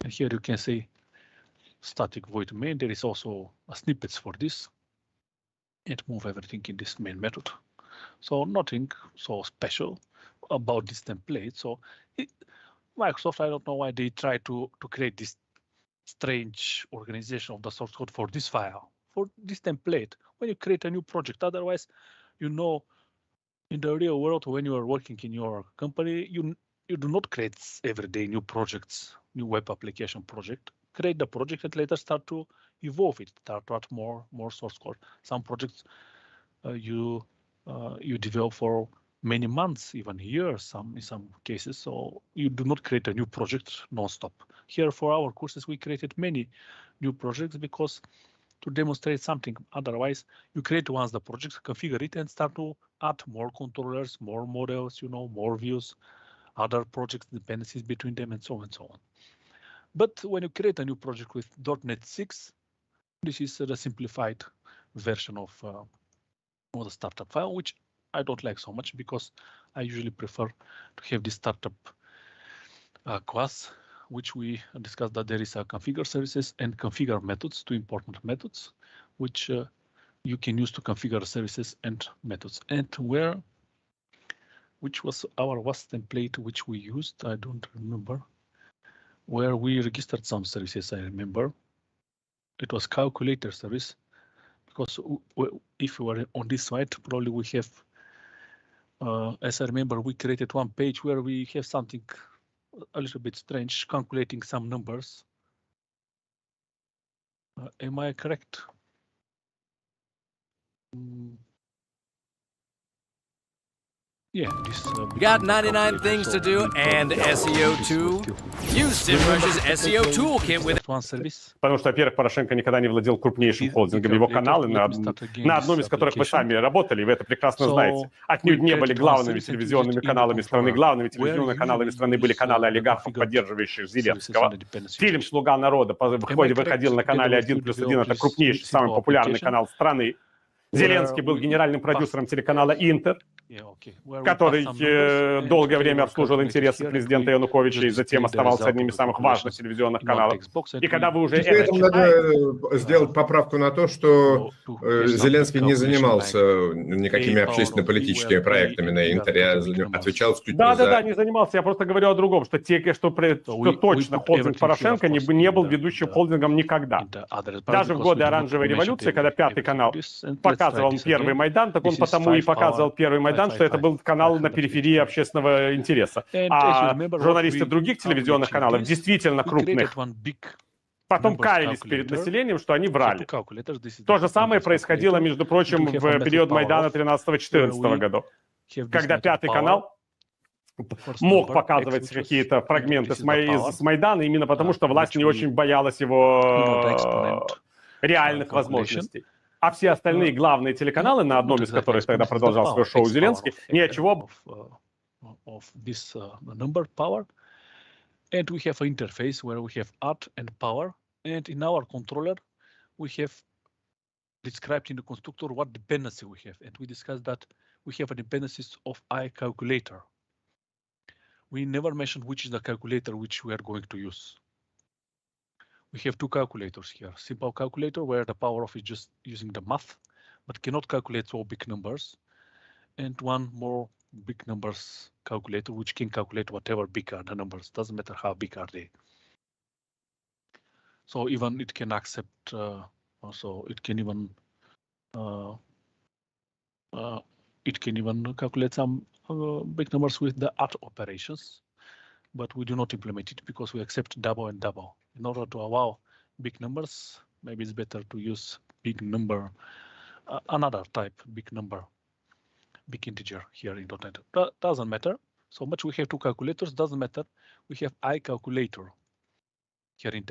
And here you can see static void main. There is also a snippets for this, and move everything in this main method. So nothing so special about this template. So Microsoft, I don't know why they try to create this strange organization of the source code for this file, for this template. When you create a new project, otherwise, you know, in the real world, when you are working in your company, you do not create every day new projects, new web application project. Create the project and later start to evolve it, start to add more source code. Some projects you develop for many months, even years, in some cases. So you do not create a new project non-stop. Here for our courses, we created many new projects because to demonstrate something. Otherwise, you create once the project, configure it, and start to add more controllers, more models, more views, other project dependencies between them, and so on and so on. But when you create a new project with .NET 6, this is the simplified version of the startup file, which I don't like so much because I usually prefer to have this startup class, which we discussed that there is a configure services and configure methods, two important methods, which you can use to configure services and methods. And which was our last template which we used, I don't remember, where we registered some services, I remember. It was calculator service, because if we were on this side, probably we have, as I remember, we created one page where we have something a little bit strange, calculating some numbers. Am I correct? Yeah, this. You got 99 things to do and SEO too? Use SEMrush's SEO toolkit with one service. Потому что, во-первых, Порошенко никогда не владел крупнейшим холдингом. Его каналы, на одном из которых вы сами работали, вы это прекрасно знаете, отнюдь не были главными телевизионными каналами страны. Главными телевизионными каналами страны были каналы олигархов, поддерживающих Зеленского. Фильм «Слуга народа» выходил на канале 1+1. Это крупнейший, самый популярный канал страны. Зеленский был генеральным продюсером телеканала «Интер», который долгое время обслуживал интересы президента Януковича и затем оставался одним из самых важных телевизионных каналов. И когда вы уже это читаете... Надо сделать поправку на то, что Зеленский не занимался никакими общественно-политическими проектами на Интере, я отвечал исключительно Да, не занимался. Я просто говорю о другом, что точно холдинг Порошенко не был ведущим холдингом никогда. Даже в годы Оранжевой революции, когда Пятый канал показывал Первый Майдан, так он потому и показывал Первый Майдан, что это был канал на периферии общественного интереса. А журналисты других телевизионных каналов, действительно крупных, потом каялись перед населением, что они врали. То же самое происходило, между прочим, в период Майдана 13-14 годов, когда Пятый канал мог показывать какие-то фрагменты с Майдана, именно потому, что власть не очень боялась его реальных возможностей. А все остальные главные телеканалы, на одном из которых тогда продолжал свое шоу Зеленский, ни от чего. And we have an interface where we have art and power. And in our controller, we have described in the constructor what dependency we have. And we discussed that we have a dependencies of iCalculator. We never mentioned which is the calculator which we are going to use. We have two calculators here. Simple calculator, where the power of is just using the math, but cannot calculate all big numbers. And one more big numbers calculator, which can calculate whatever big are the numbers. Doesn't matter how big are they. So even it can accept, also it can even calculate some big numbers with the add operations, but we do not implement it because we accept double and double. In order to allow big numbers, maybe it's better to use big number, another type, big number, big integer here in .NET. Doesn't matter. So much we have two calculators, doesn't matter. We have iCalculator here in